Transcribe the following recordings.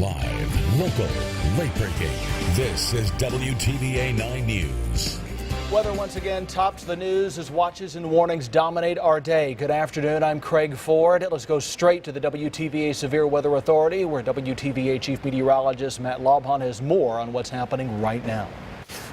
Live, local, late-breaking. This is WTVA 9 News. Weather once again tops the news as watches and warnings dominate our day. Good afternoon, I'm Craig Ford. Let's go straight to the WTVA Severe Weather Authority, where WTVA Chief Meteorologist Matt Laubhan has more on what's happening right now.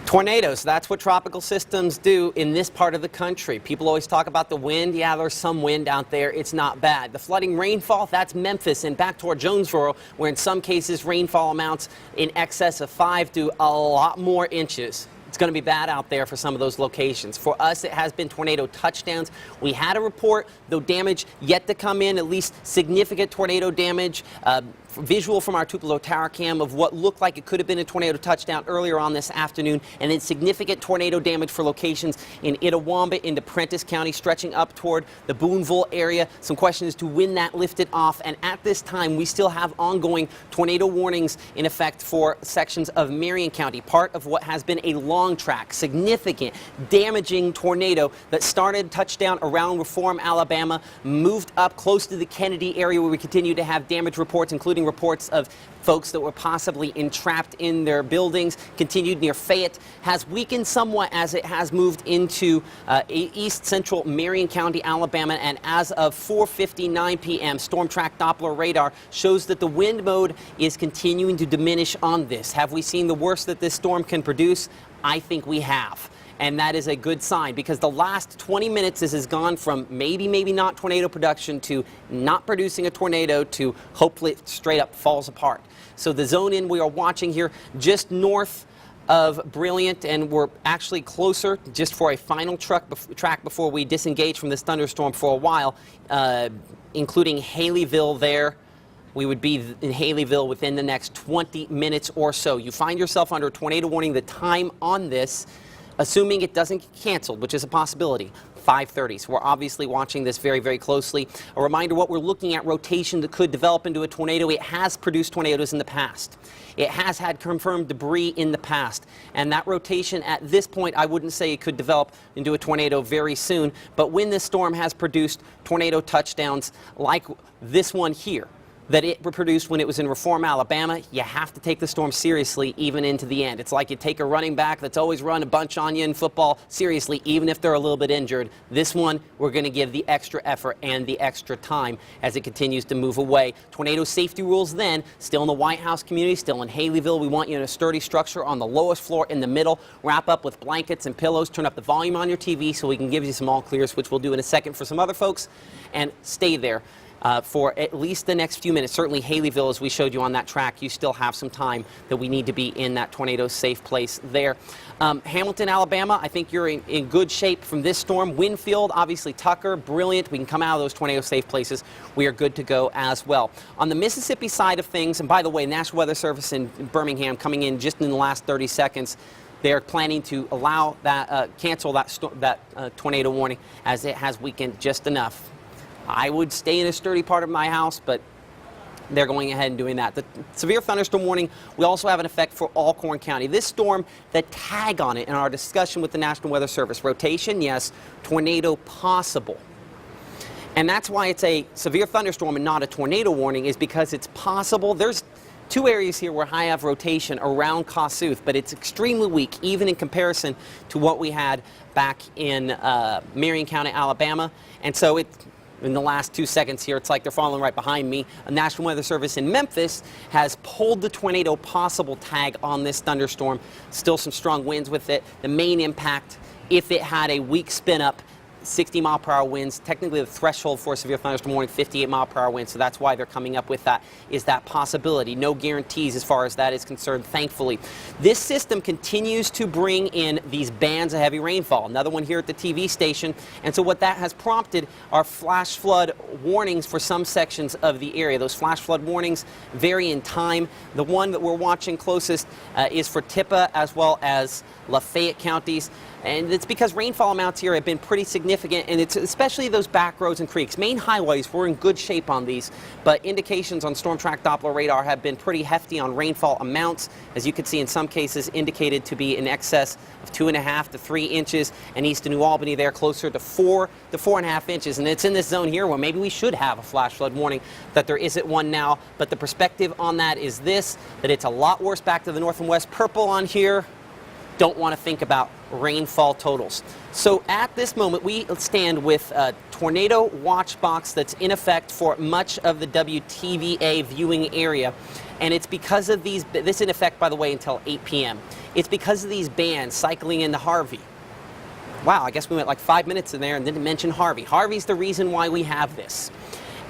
Tornadoes, that's what tropical systems do in this part of the country. People always talk about the wind. Yeah, there's some wind out there. It's not bad. The flooding rainfall, that's Memphis and back toward Jonesboro, where in some cases rainfall amounts in excess of 5 to a lot more inches. It's going to be bad out there for some of those locations. For us, it has been tornado touchdowns. We had a report, though damage yet to come in, at least significant tornado damage. Visual from our Tupelo tower cam of what looked like it could have been a tornado touchdown earlier on this afternoon, and then significant tornado damage for locations in Itawamba into Prentiss County, stretching up toward the Boonville area. Some questions as to when that lifted off, and at this time we still have ongoing tornado warnings in effect for sections of Marion County, part of what has been a long track, significant, damaging tornado that started touchdown around Reform, Alabama, moved up close to the Kennedy area where we continue to have damage reports, including reports of folks that were possibly entrapped in their buildings, continued near Fayette, has weakened somewhat as it has moved into east central Marion County, Alabama, and as of 4:59 p.m., Storm Track Doppler radar shows that the wind mode is continuing to diminish on this. Have we seen the worst that this storm can produce? I think we have. And that is a good sign, because the last 20 minutes this has gone from maybe not tornado production to not producing a tornado to hopefully it straight up falls apart. So the zone in we are watching here just north of Brilliant, and we're actually closer just for a final track before we disengage from this thunderstorm for a while, including Haleyville there. We would be in Haleyville within the next 20 minutes or so. You find yourself under a tornado warning. The time on this, assuming it doesn't get canceled, which is a possibility, 5:30. So we're obviously watching this very, very closely. A reminder, what we're looking at, rotation that could develop into a tornado. It has produced tornadoes in the past. It has had confirmed debris in the past. And that rotation at this point, I wouldn't say it could develop into a tornado very soon. But when this storm has produced tornado touchdowns like this one here, that it produced when it was in Reform, Alabama, you have to take the storm seriously even into the end. It's like you take a running back that's always run a bunch on you in football seriously, even if they're a little bit injured. This one, we're going to give the extra effort and the extra time as it continues to move away. Tornado safety rules then, still in the White House community, still in Haleyville. We want you in a sturdy structure on the lowest floor in the middle. Wrap up with blankets and pillows. Turn up the volume on your TV so we can give you some all clears, which we'll do in a second for some other folks, and stay there for at least the next few minutes. Certainly Haleyville, as we showed you on that track, you still have some time that we need to be in that tornado safe place there. Hamilton, Alabama, I think you're in good shape from this storm. Winfield, obviously Tucker, Brilliant. We can come out of those tornado safe places. We are good to go as well. On the Mississippi side of things, and by the way, National Weather Service in Birmingham coming in just in the last 30 seconds, they're planning to allow that, cancel that tornado warning as it has weakened just enough. I would stay in a sturdy part of my house, but they're going ahead and doing that. The severe thunderstorm warning we also have an effect for Alcorn County. This storm, the tag on it in our discussion with the National Weather Service, rotation, yes, tornado possible. And that's why it's a severe thunderstorm and not a tornado warning, is because it's possible. There's two areas here where I have rotation around Kossuth, but it's extremely weak, even in comparison to what we had back in Marion County, Alabama. And so in the last 2 seconds here, it's like they're falling right behind me. A National Weather Service in Memphis has pulled the tornado possible tag on this thunderstorm. Still some strong winds with it. The main impact, if it had a weak spin up, 60-mile-per-hour winds. Technically, the threshold for a severe thunderstorm warning, 58-mile-per-hour winds, so that's why they're coming up with that, is that possibility. No guarantees as far as that is concerned, thankfully. This system continues to bring in these bands of heavy rainfall. Another one here at the TV station, and so what that has prompted are flash flood warnings for some sections of the area. Those flash flood warnings vary in time. The one that we're watching closest is for Tippah as well as Lafayette counties. And it's because rainfall amounts here have been pretty significant significant, and it's especially those back roads and creeks. Main highways, we're in good shape on these, but indications on storm track Doppler radar have been pretty hefty on rainfall amounts, as you can see in some cases indicated to be in excess of 2.5 to 3 inches, and east of New Albany there closer to 4 to 4.5 inches. And it's in this zone here where maybe we should have a flash flood warning, that there isn't one now. But the perspective on that is this, that it's a lot worse back to the north and west. Purple on here, don't want to think about rainfall totals. So at this moment, we stand with a tornado watch box that's in effect for much of the WTVA viewing area. And it's because of these, this in effect, by the way, until 8 p.m. It's because of these bands cycling into Harvey. Wow, I guess we went like 5 minutes in there and didn't mention Harvey. Harvey's the reason why we have this.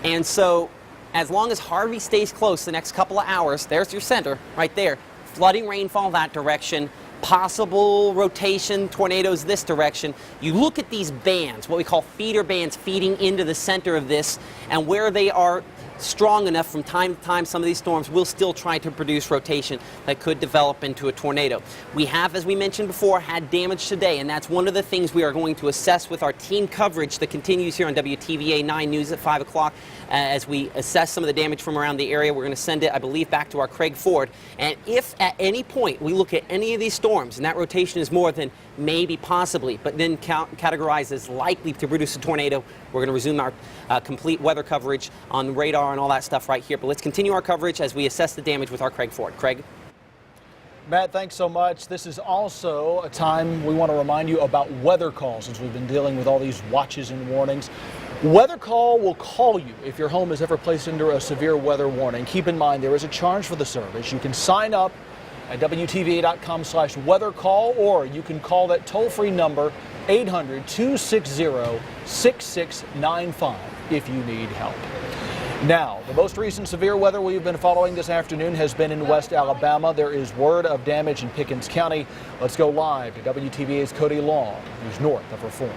And so as long as Harvey stays close the next couple of hours, there's your center right there, flooding rainfall that direction, possible rotation tornadoes this direction. You look at these bands, what we call feeder bands, feeding into the center of this, and where they are strong enough from time to time, some of these storms will still try to produce rotation that could develop into a tornado. We have, as we mentioned before, had damage today, and that's one of the things we are going to assess with our team coverage that continues here on WTVA 9 News at 5 o'clock. As we assess some of the damage from around the area, we're going to send it, I believe, back to our Craig Ford. And if at any point we look at any of these storms and that rotation is more than maybe possibly, but then categorized as likely to produce a tornado, we're going to resume our complete weather coverage on radar and all that stuff right here. But let's continue our coverage as we assess the damage with our Craig Ford. Craig? Matt, thanks so much. This is also a time we want to remind you about weather calls, since we've been dealing with all these watches and warnings. Weather Call will call you if your home is ever placed under a severe weather warning. Keep in mind there is a charge for the service. You can sign up at WTVA.com/weathercall, or you can call that toll-free number 800-260-6695 if you need help. Now, the most recent severe weather we've been following this afternoon has been in West Alabama. There is word of damage in Pickens County. Let's go live to WTVA's Cody Long, who's north of Reform.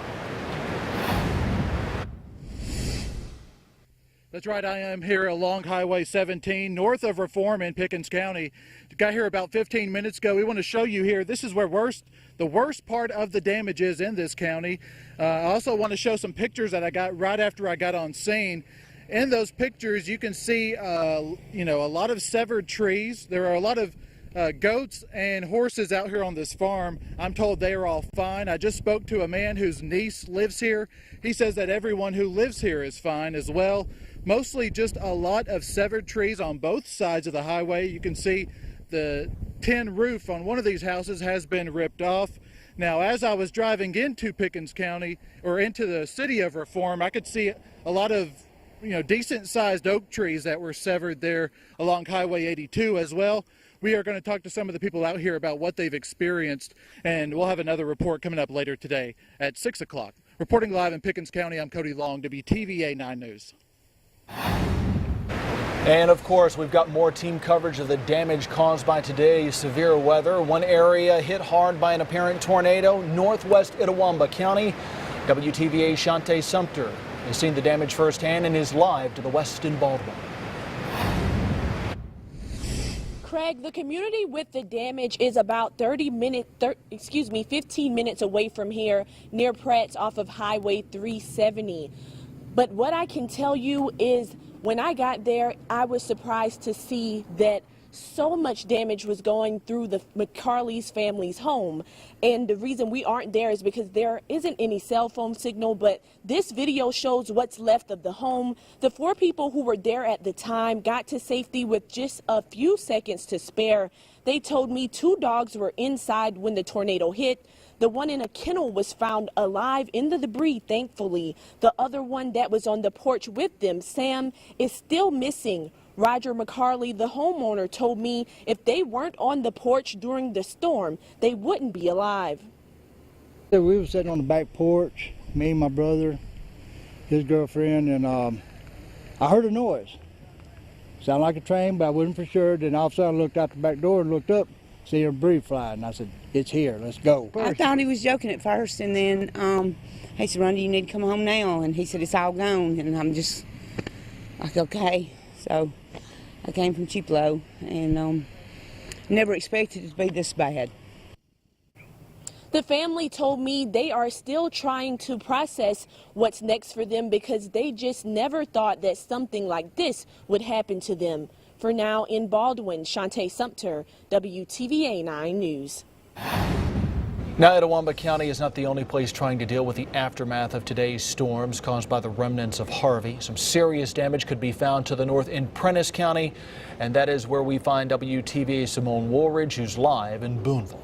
That's right, I am here along Highway 17, north of Reform in Pickens County. Got here about 15 minutes ago. We want to show you here, this is where the worst part of the damage is in this county. I also want to show some pictures that I got right after I got on scene. In those pictures, you can see, a lot of severed trees. There are a lot of goats and horses out here on this farm. I'm told they are all fine. I just spoke to a man whose niece lives here. He says that everyone who lives here is fine as well. Mostly just a lot of severed trees on both sides of the highway. You can see the tin roof on one of these houses has been ripped off. Now, as I was driving into Pickens County, or into the city of Reform, I could see a lot of decent sized oak trees that were severed there along Highway 82 as well. We are going to talk to some of the people out here about what they've experienced, and we'll have another report coming up later today at 6 o'clock. Reporting live in Pickens County, I'm Cody Long, WTVA 9 News. And of course, we've got more team coverage of the damage caused by today's severe weather. One area hit hard by an apparent tornado, northwest Itawamba County. WTVA's Shante Sumter has seen the damage firsthand and is live to the west in Baldwin. Craig, the community with the damage is about 15 minutes away from here, near Pratt's off of Highway 370. But what I can tell you is when I got there, I was surprised to see that so much damage was going through the McCarley's family's home. And the reason we aren't there is because there isn't any cell phone signal, but this video shows what's left of the home. The 4 people who were there at the time got to safety with just a few seconds to spare. They told me 2 dogs were inside when the tornado hit. The one in a kennel was found alive in the debris, thankfully. The other one that was on the porch with them, Sam, is still missing. Roger McCarley, the homeowner, told me if they weren't on the porch during the storm, they wouldn't be alive. We were sitting on the back porch, me and my brother, his girlfriend, and I heard a noise. Sounded like a train, but I wasn't for sure. Then all of a sudden I looked out the back door and looked up, see a debris flying. I said, "It's here, let's go." I thought he was joking at first, and then he said, "Rhonda, you need to come home now." And he said, "It's all gone." And I'm just like, okay. So I came from Tupelo and never expected it to be this bad. The family told me they are still trying to process what's next for them because they just never thought that something like this would happen to them. For now, in Baldwin, Shantae Sumter, WTVA 9 News. Now, Itawamba County is not the only place trying to deal with the aftermath of today's storms caused by the remnants of Harvey. Some serious damage could be found to the north in Prentiss County, and that is where we find WTVA's Simone Woolridge, who's live in Boonville.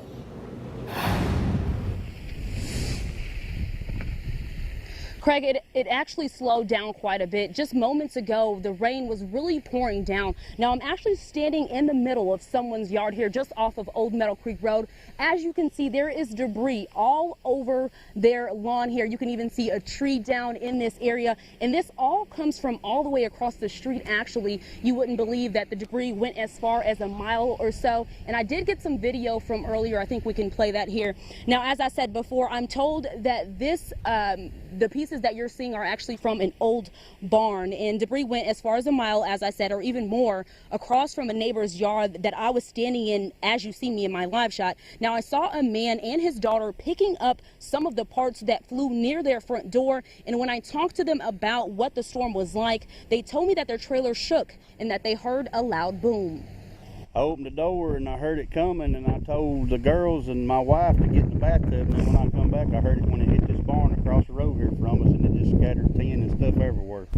Craig, it actually slowed down quite a bit. Just moments ago, the rain was really pouring down. Now, I'm actually standing in the middle of someone's yard here, just off of Old Meadow Creek Road. As you can see, there is debris all over their lawn here. You can even see a tree down in this area. And this all comes from all the way across the street, actually. You wouldn't believe that the debris went as far as a mile or so. And I did get some video from earlier. I think we can play that here. Now, as I said before, I'm told that this, the pieces that you're seeing are actually from an old barn, and debris went as far as a mile, as I said, or even more, across from a neighbor's yard that I was standing in as you see me in my live shot. Now, I saw a man and his daughter picking up some of the parts that flew near their front door, and when I talked to them about what the storm was like, they told me that their trailer shook and that they heard a loud boom. I opened the door and I heard it coming, and I told the girls and my wife to get in the bathtub, and then when I come back I heard it when it hit this barn across the road here from us, and it just scattered tin and stuff everywhere.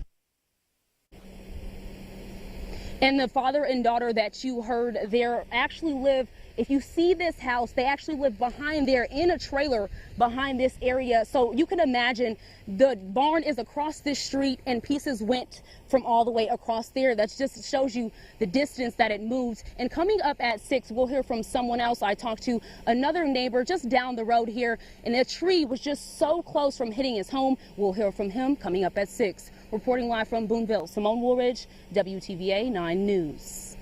And the father and daughter that you heard there actually live, if you see this house, they actually live behind there in a trailer behind this area. So you can imagine the barn is across this street and pieces went from all the way across there. That just shows you the distance that it moved. And coming up at 6, we'll hear from someone else. I talked to another neighbor just down the road here, and a tree was just so close from hitting his home. We'll hear from him coming up at 6. Reporting live from Boonville, Simone Woolridge, WTVA 9 News.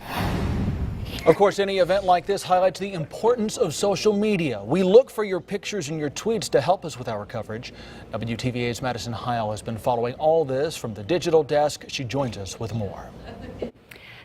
Of course, any event like this highlights the importance of social media. We look for your pictures and your tweets to help us with our coverage. WTVA's Madison Heil has been following all this from the digital desk. She joins us with more.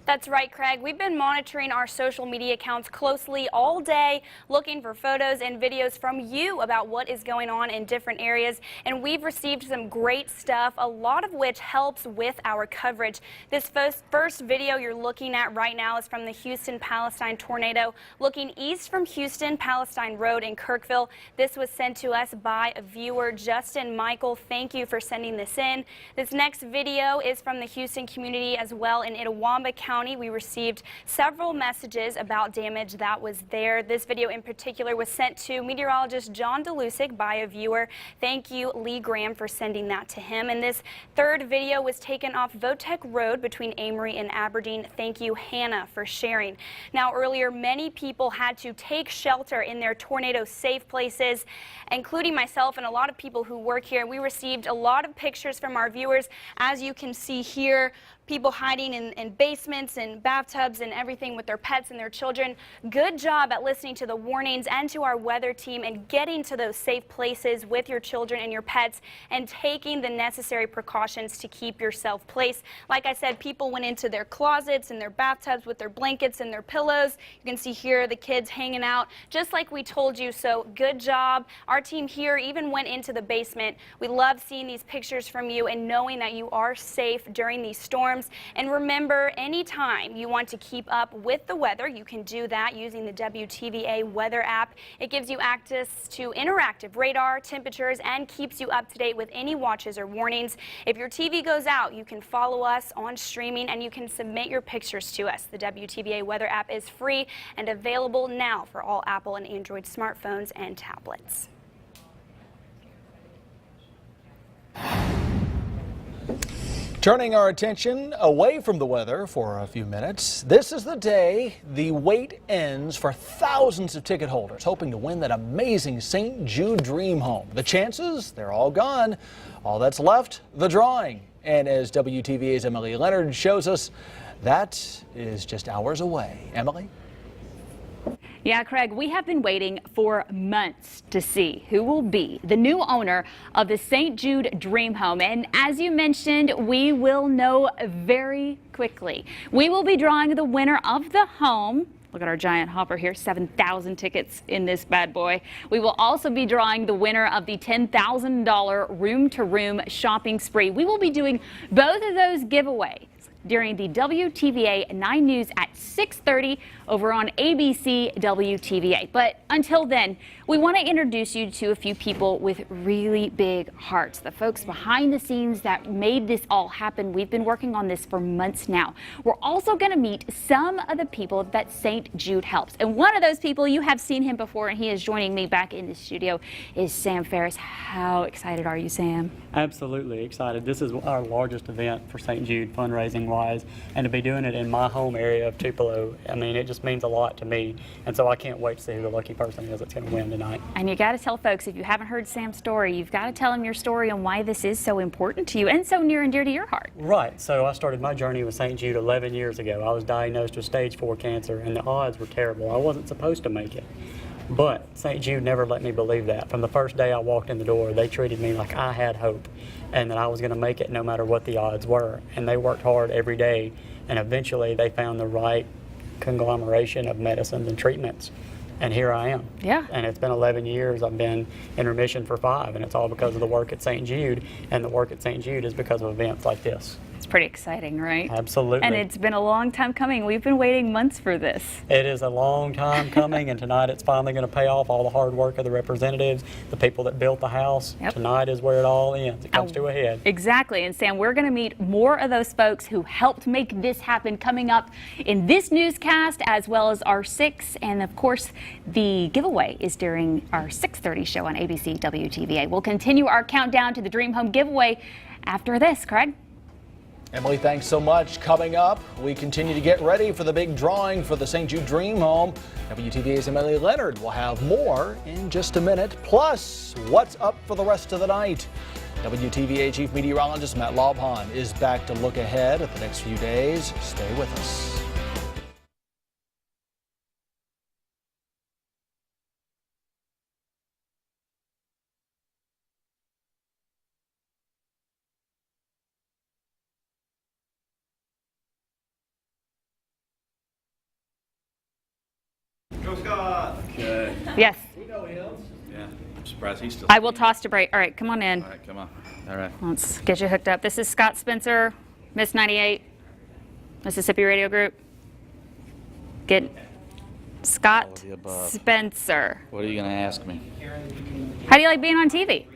That's right, Craig. We've been monitoring our social media accounts closely all day, looking for photos and videos from you about what is going on in different areas. And we've received some great stuff, a lot of which helps with our coverage. This first video you're looking at right now is from the Houston-Palestine tornado, looking east from Houston-Palestine Road in Kirkville. This was sent to us by a viewer, Justin Michael. Thank you for sending this in. This next video is from the Houston community as well in Itawamba County. We received several messages about damage that was there. This video in particular was sent to meteorologist John DeLusick by a viewer. Thank you, Lee Graham, for sending that to him. And this third video was taken off Votech Road between Amory and Aberdeen. Thank you, Hannah, for sharing. Now, earlier, many people had to take shelter in their tornado-safe places, including myself and a lot of people who work here. We received a lot of pictures from our viewers, as you can see here. People hiding in basements and bathtubs and everything with their pets and their children. Good job at listening to the warnings and to our weather team and getting to those safe places with your children and your pets and taking the necessary precautions to keep yourself placed. Like I said, people went into their closets and their bathtubs with their blankets and their pillows. You can see here the kids hanging out just like we told you, so good job. Our team here even went into the basement. We love seeing these pictures from you and knowing that you are safe during these storms. And remember, anytime you want to keep up with the weather, you can do that using the WTVA weather app. It gives you access to interactive radar, temperatures, and keeps you up to date with any watches or warnings. If your TV goes out, you can follow us on streaming and you can submit your pictures to us. The WTVA weather app is free and available now for all Apple and Android smartphones and tablets. Turning our attention away from the weather for a few minutes, this is the day the wait ends for thousands of ticket holders hoping to win that amazing St. Jude Dream Home. The chances, they're all gone. All that's left, the drawing. And as WTVA's Emily Leonard shows us, that is just hours away. Emily? Yeah, Craig, we have been waiting for months to see who will be the new owner of the St. Jude Dream Home. And as you mentioned, we will know very quickly. We will be drawing the winner of the home. Look at our giant hopper here, 7,000 tickets in this bad boy. We will also be drawing the winner of the $10,000 room-to-room shopping spree. We will be doing both of those giveaways during the WTVA 9 News at 6:30 over on ABC WTVA. But until then, we want to introduce you to a few people with really big hearts, the folks behind the scenes that made this all happen. We've been working on this for months now. We're also going to meet some of the people that St. Jude helps. And one of those people, you have seen him before, and he is joining me back in the studio, is Sam Ferris. How excited are you, Sam? Absolutely excited. This is our largest event for St. Jude fundraising-wise, and to be doing it in my home area of Tupelo, I mean, it just means a lot to me, and so I can't wait to see who the lucky person is that's going to win tonight. And you got to tell folks, if you haven't heard Sam's story, you've got to tell them your story on why this is so important to you and so near and dear to your heart. Right. So I started my journey with St. Jude 11 years ago. I was diagnosed with stage 4 cancer, and the odds were terrible. I wasn't supposed to make it. But St. Jude never let me believe that. From the first day I walked in the door, they treated me like I had hope and that I was going to make it no matter what the odds were. And they worked hard every day, and eventually they found the right conglomeration of medicines and treatments. And here I am. Yeah. And it's been 11 years. I've been in remission for 5, and it's all because of the work at St. Jude. And the work at St. Jude is because of events like this. It's pretty exciting, right? Absolutely. And it's been a long time coming. We've been waiting months for this. It is a long time coming, and tonight it's finally going to pay off. All the hard work of the representatives, the people that built the house. Yep. Tonight is where it all ends. It comes to a head. Exactly. And Sam, we're going to meet more of those folks who helped make this happen coming up in this newscast, as well as our 6. And of course, the giveaway is during our 6:30 show on ABC WTVA. We'll continue our countdown to the Dream Home giveaway after this. Craig? Emily, thanks so much. Coming up, we continue to get ready for the big drawing for the St. Jude Dream Home. WTVA's Emily Leonard will have more in just a minute. Plus, what's up for the rest of the night? WTVA Chief Meteorologist Matt Laubhan is back to look ahead at the next few days. Stay with us. Go Scott! Okay. Yes. We know him. Yeah, I'm surprised he's still. I will toss to break. All right, come on in. All right, come on. All right. Let's get you hooked up. This is Scott Spencer, Miss 98, Mississippi Radio Group. Get Scott Spencer. What are you going to ask me? How do you like being on TV?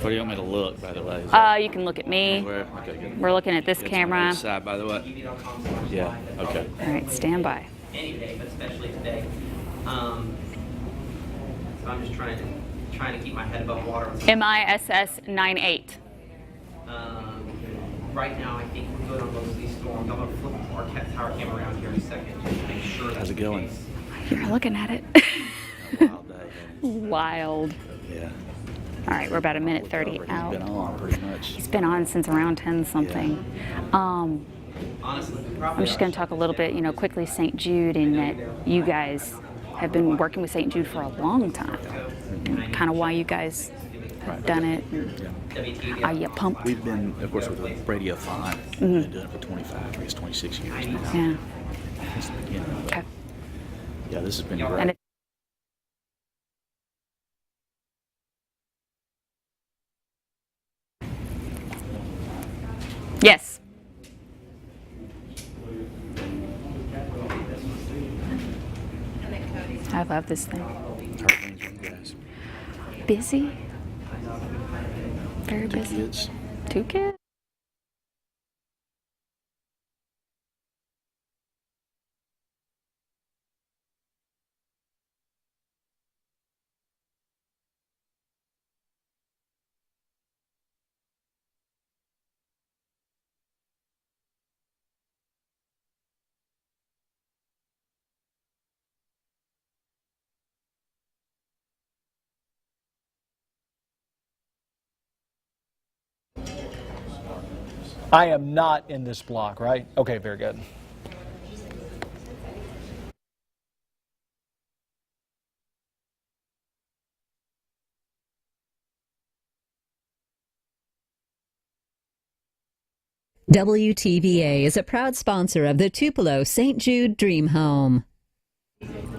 Where do you want me to look, by the way? You can look at me. Where? Okay, good. We're looking at this It's camera. on this side, by the way. Yeah, okay. All right, stand by. Any day, but especially today. So I'm just trying to keep my head above water. MISS 98. Right now, I think we're good on most of these storms. I'm going to flip our tower camera around here in a second just to make sure. How's it going? You're looking at it. Wild day. Wild. Yeah. All right, we're about a minute 30 out. He's been on pretty much. He's been on since around 10 something. Honestly, I'm just going to talk a little bit, quickly St. Jude, in that you guys have been working with St. Jude for a long time. Kind of why you guys have done it. Are you pumped? We've been, of course, with Radiothon. We've been doing it for 25, I guess 26 years now. Yeah. Since the beginning. Okay. Yeah, this has been And great. Yes. I love this thing. How are things with you guys? Busy. Very Two busy. kids? 2 kids. I am not in this block, right? Okay, very good. WTVA is a proud sponsor of the Tupelo St. Jude Dream Home.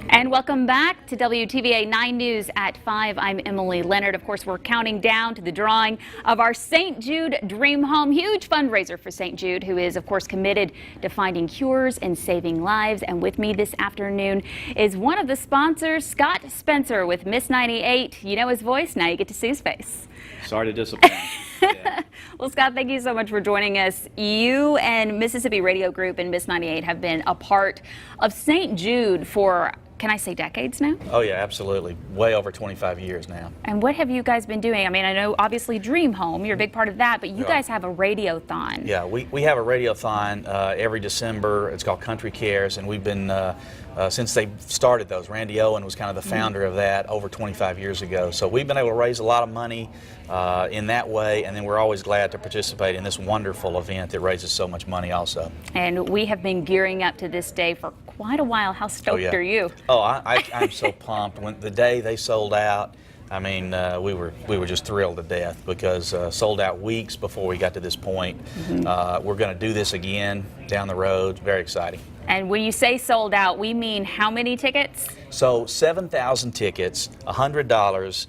And welcome back to WTVA 9 News at 5. I'm Emily Leonard. Of course, we're counting down to the drawing of our St. Jude Dream Home. Huge fundraiser for St. Jude, who is, of course, committed to finding cures and saving lives. And with me this afternoon is one of the sponsors, Scott Spencer with Miss 98. You know his voice, now you get to see his face. Sorry to disappoint. Yeah. Well, Scott, thank you so much for joining us. You and Mississippi Radio Group and Miss 98 have been a part of St. Jude for, can I say, decades now? Oh, yeah, absolutely. Way over 25 years now. And what have you guys been doing? I mean, I know obviously Dream Home, you're a big part of that, but you guys have a radiothon. Yeah, we have a radiothon every December. It's called Country Cares, and we've been, since they started those, Randy Owen was kind of the founder of that over 25 years ago. So we've been able to raise a lot of money in that way, and then we're always glad to participate in this wonderful event that raises so much money also. And we have been gearing up to this day for quite a while. How stoked are you? Oh, I'm so pumped. When the day they sold out, I mean, we were just thrilled to death because sold out weeks before we got to this point. We're going to do this again down the road. Very exciting. And when you say sold out, we mean how many tickets? So 7,000 tickets, $100.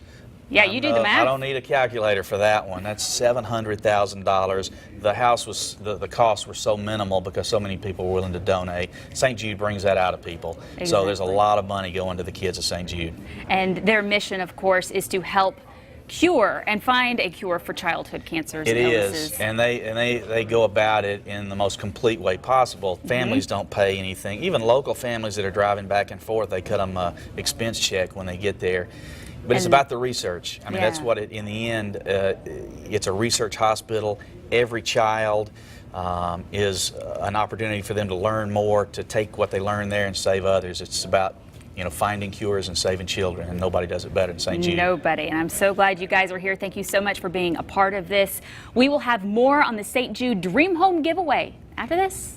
Yeah, you do the math. I don't need a calculator for that one. That's $700,000. The house was, the costs were so minimal because so many people were willing to donate. St. Jude brings that out of people. Exactly. So there's a lot of money going to the kids of St. Jude. And their mission, of course, is to help cure and find a cure for childhood cancers and illnesses. It is, and they go about it in the most complete way possible. Families don't pay anything. Even local families that are driving back and forth, they cut them an expense check when they get there. But it's about the research. I mean, that's what in the end, it's a research hospital. Every child is an opportunity for them to learn more, to take what they learn there and save others. It's about, you know, finding cures and saving children, and nobody does it better than St. Jude. Nobody, and I'm so glad you guys are here. Thank you so much for being a part of this. We will have more on the St. Jude Dream Home giveaway after this.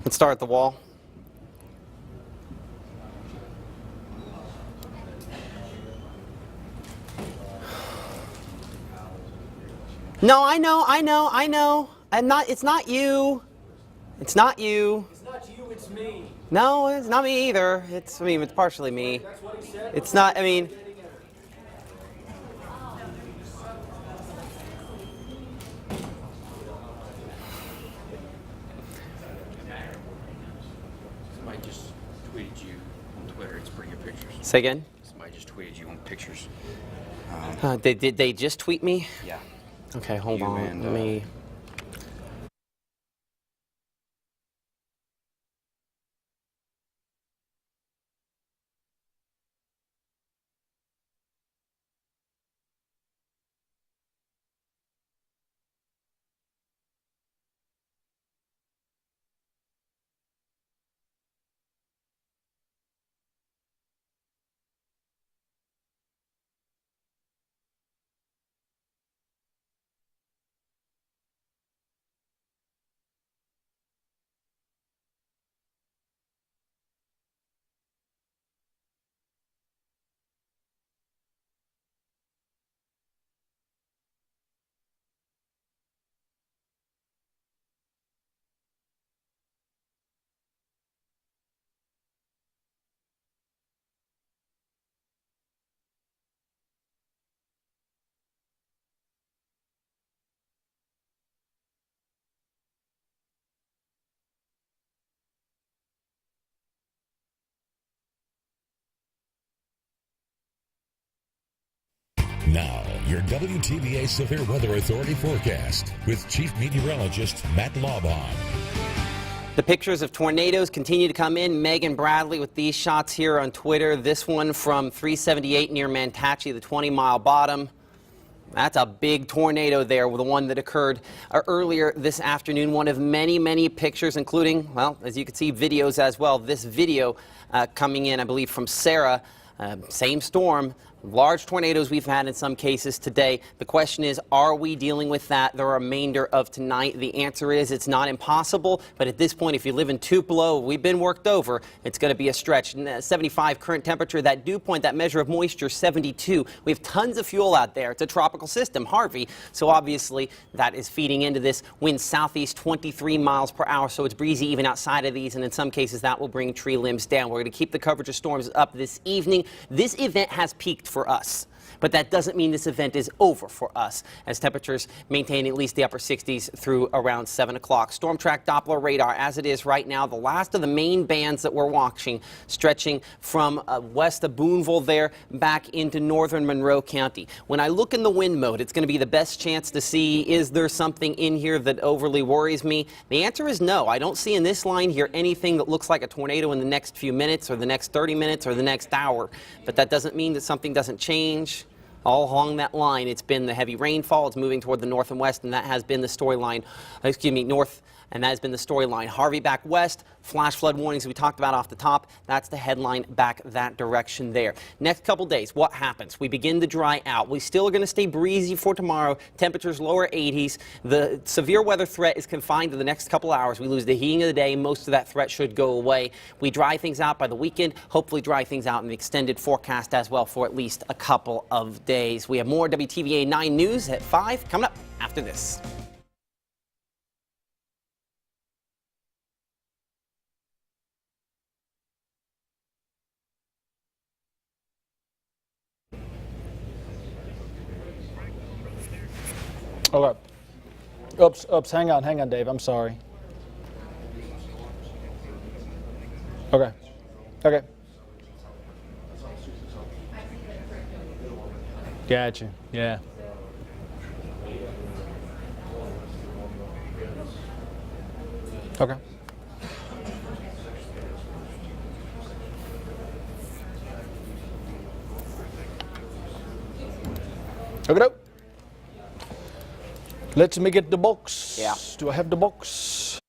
Let's start at the wall. No, I know. It's not you. It's not you. It's not you, it's me. No, it's not me either. It's partially me. That's what he said. It's not, I mean. Somebody just tweeted you on Twitter. It's bring your pictures. Say again? Somebody just tweeted you on pictures. Did they just tweet me? Yeah. Okay, hold on. And, Let me. Now, your WTVA Severe Weather Authority forecast with Chief Meteorologist Matt Laubhan. The pictures of tornadoes continue to come in. Megan Bradley with these shots here on Twitter. This one from 378 near Mantachie, the 20-mile bottom. That's a big tornado there, the one that occurred earlier this afternoon. One of many, many pictures, including, well, as you can see, videos as well. This video coming in, I believe, from Sarah. Same storm, Large tornadoes we've had in some cases today. The question is, are we dealing with that the remainder of tonight? The answer is it's not impossible, but at this point, if you live in Tupelo, we've been worked over. It's going to be a stretch. 75 current temperature, that dew point, that measure of moisture, 72. We have tons of fuel out there. It's a tropical system, Harvey, so obviously that is feeding into this. Wind southeast 23 miles per hour, so it's breezy even outside of these, and in some cases that will bring tree limbs down. We're going to keep the coverage of storms up this evening. This event has peaked for us, but that doesn't mean this event is over for us, as temperatures maintain at least the upper 60s through around 7 o'clock. Storm track Doppler radar as it is right now, the last of the main bands that we're watching, stretching from west of Boonville there back into northern Monroe County. When I look in the wind mode, it's going to be the best chance to see, is there something in here that overly worries me? The answer is no. I don't see in this line here anything that looks like a tornado in the next few minutes or the next 30 minutes or the next hour, but that doesn't mean that something doesn't change. All along that line, it's been the heavy rainfall. It's moving toward the north and west, and that has been the storyline. North, and that has been the storyline. Harvey back west, flash flood warnings we talked about off the top. That's the headline back that direction there. Next couple days, what happens? We begin to dry out. We still are going to stay breezy for tomorrow. Temperatures lower 80s. The severe weather threat is confined to the next couple hours. We lose the heating of the day. Most of that threat should go away. We dry things out by the weekend. Hopefully dry things out in the extended forecast as well for at least a couple of days. We have more WTVA 9 news at 5 coming up after this. Okay. Oops, hang on, Dave. I'm sorry. Okay. Gotcha. Yeah. Okay. Okay. Let me get the box. Yeah. Do I have the box?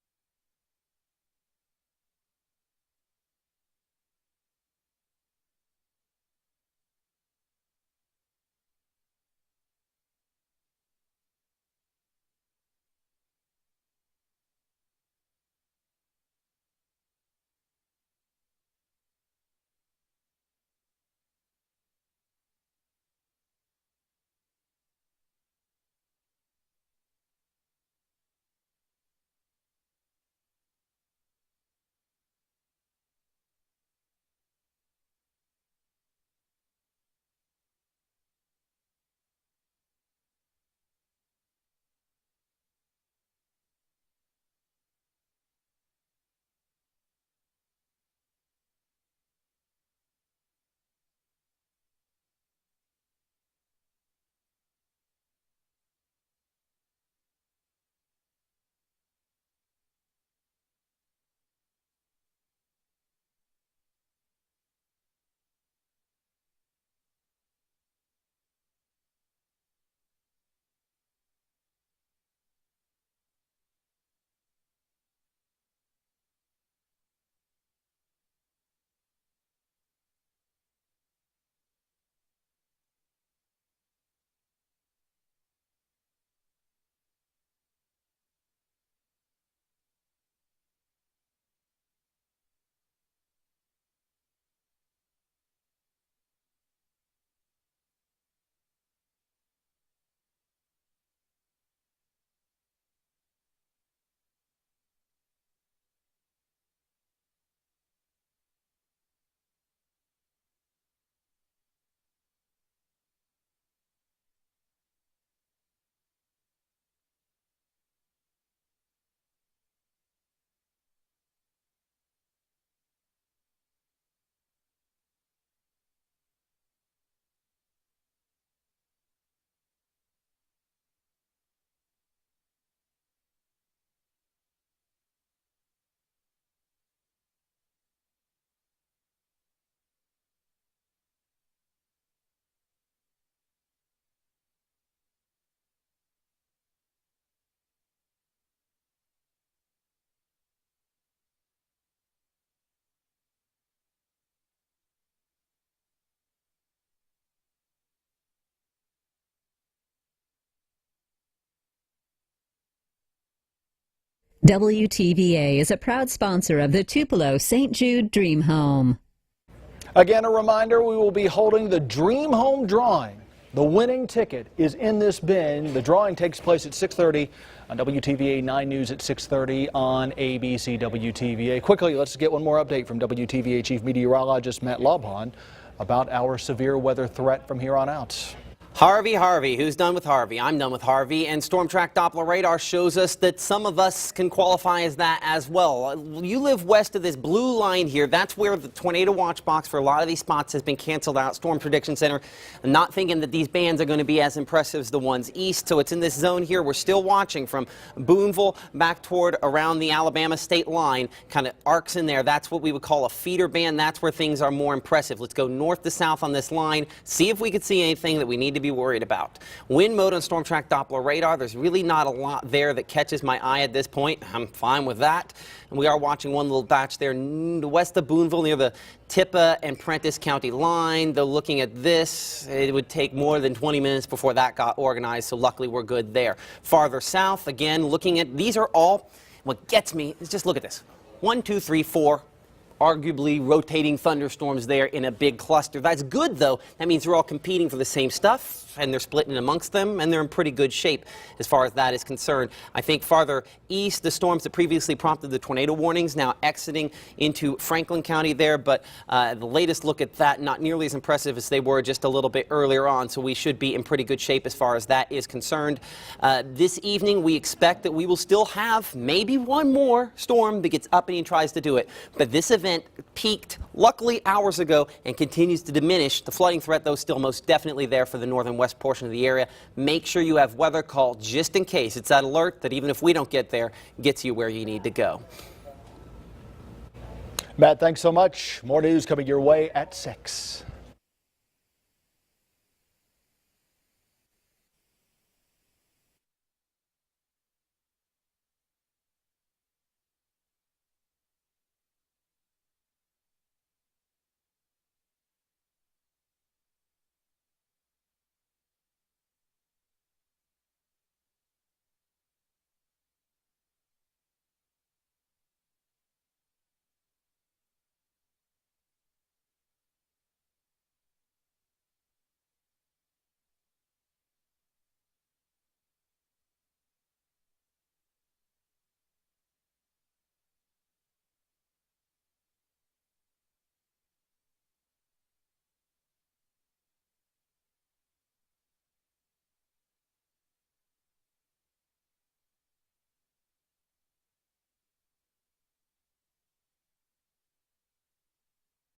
WTVA is a proud sponsor of the Tupelo St. Jude Dream Home. Again, a reminder, we will be holding the Dream Home drawing. The winning ticket is in this bin. The drawing takes place at 6:30 on WTVA 9 News at 6:30 on ABC WTVA. Quickly, let's get one more update from WTVA Chief Meteorologist Matt Laubhan about our severe weather threat from here on out. Harvey, who's done with Harvey? I'm done with Harvey, and Storm Track Doppler radar shows us that some of us can qualify as that as well. You live west of this blue line here. That's where the tornado watch box for a lot of these spots has been canceled out. Storm Prediction Center, I'm not thinking that these bands are going to be as impressive as the ones east, so it's in this zone here. We're still watching from Boonville back toward around the Alabama state line, kind of arcs in there. That's what we would call a feeder band. That's where things are more impressive. Let's go north to south on this line, see if we could see anything that we need to be worried about. Wind mode on Storm Track Doppler radar. There's really not a lot there that catches my eye at this point. I'm fine with that. And we are watching one little batch there west of Boonville near the Tippah and Prentice County line. Though looking at this, it would take more than 20 minutes before that got organized, so luckily we're good there. Farther south, again, looking at, these are all, what gets me is just look at this. 1, 2, 3, 4. Arguably rotating thunderstorms there in a big cluster. That's good, though. That means they're all competing for the same stuff, and they're splitting amongst them, and they're in pretty good shape as far as that is concerned. I think farther east, the storms that previously prompted the tornado warnings now exiting into Franklin County there, but the latest look at that, not nearly as impressive as they were just a little bit earlier on, so we should be in pretty good shape as far as that is concerned. This evening, we expect that we will still have maybe one more storm that gets up and tries to do it, but this event peaked luckily hours ago and continues to diminish. The flooding threat, though, still most definitely there for the northern west portion of the area. Make sure you have weather call just in case. It's that alert that even if we don't get there, gets you where you need to go. Matt, thanks so much. More news coming your way at 6.